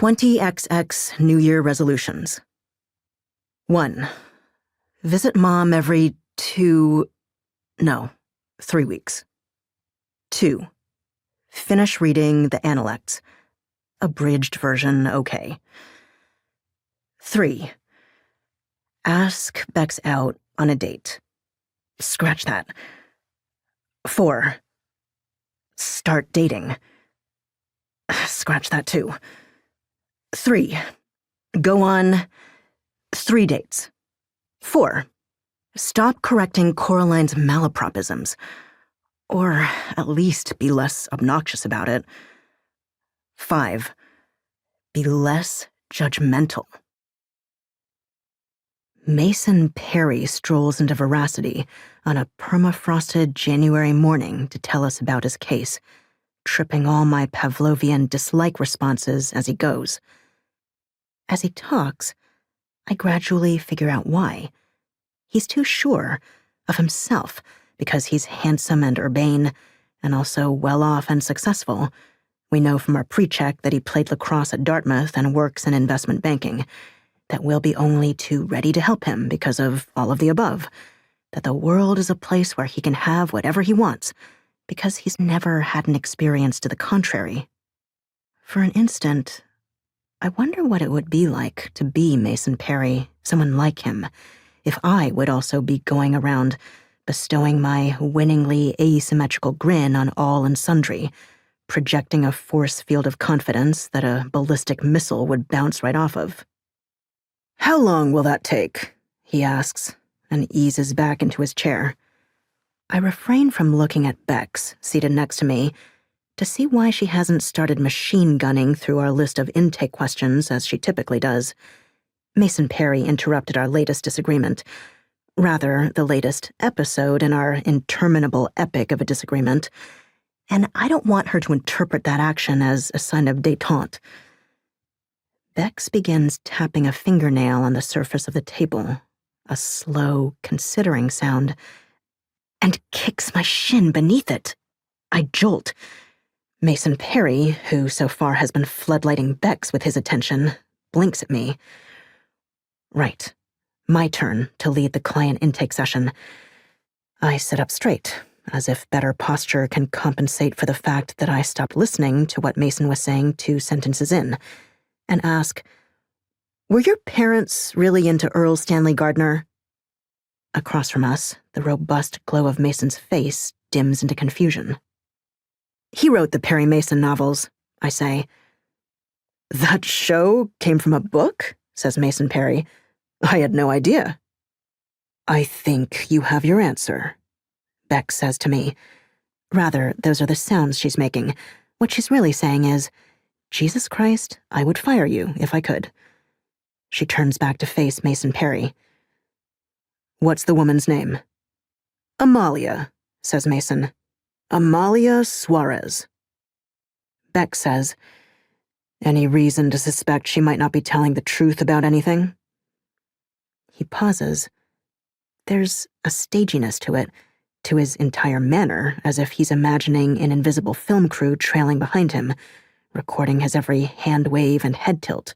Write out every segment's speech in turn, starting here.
20XX New Year resolutions. 1. Visit mom every 3 weeks. 2. Finish reading the Analects. Abridged version, okay. 3. Ask Becks out on a date. Scratch that. 4. Start dating. Scratch that too. 3. Go on 3 dates. 4. Stop correcting Coraline's malapropisms. Or at least be less obnoxious about it. 5. Be less judgmental. Mason Perry strolls into Veracity on a permafrosted January morning to tell us about his case, tripping all my Pavlovian dislike responses as he goes. As he talks, I gradually figure out why. He's too sure of himself because he's handsome and urbane, and also well-off and successful. We know from our pre-check that he played lacrosse at Dartmouth and works in investment banking, that we'll be only too ready to help him because of all of the above, that the world is a place where he can have whatever he wants, because he's never had an experience to the contrary. For an instant, I wonder what it would be like to be Mason Perry, someone like him, if I would also be going around bestowing my winningly asymmetrical grin on all and sundry, projecting a force field of confidence that a ballistic missile would bounce right off of. "How long will that take?" he asks, and eases back into his chair. I refrain from looking at Becks, seated next to me, to see why she hasn't started machine gunning through our list of intake questions as she typically does. Mason Perry interrupted our latest disagreement. Rather, the latest episode in our interminable epic of a disagreement. And I don't want her to interpret that action as a sign of détente. Becks begins tapping a fingernail on the surface of the table, a slow, considering sound, and kicks my shin beneath it. I jolt. Mason Perry, who so far has been floodlighting Becks with his attention, blinks at me. Right. My turn to lead the client intake session. I sit up straight, as if better posture can compensate for the fact that I stopped listening to what Mason was saying 2 sentences in, and ask, "Were your parents really into Earl Stanley Gardner?" Across from us, the robust glow of Mason's face dims into confusion. "He wrote the Perry Mason novels," I say. "That show came from a book?" says Mason Perry. "I had no idea." "I think you have your answer," Becks says to me. Rather, those are the sounds she's making. What she's really saying is, "Jesus Christ, I would fire you if I could." She turns back to face Mason Perry. "What's the woman's name?" "Amalia," says Mason. "Amalia Suarez." Becks says, "Any reason to suspect she might not be telling the truth about anything?" He pauses. There's a staginess to it, to his entire manner, as if he's imagining an invisible film crew trailing behind him, recording his every hand wave and head tilt.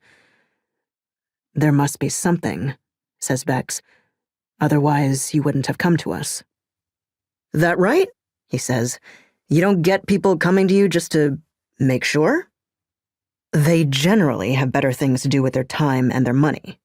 "There must be something," says Becks. "Otherwise, you wouldn't have come to us." "That right?" he says. "You don't get people coming to you just to make sure?" "They generally have better things to do with their time and their money,"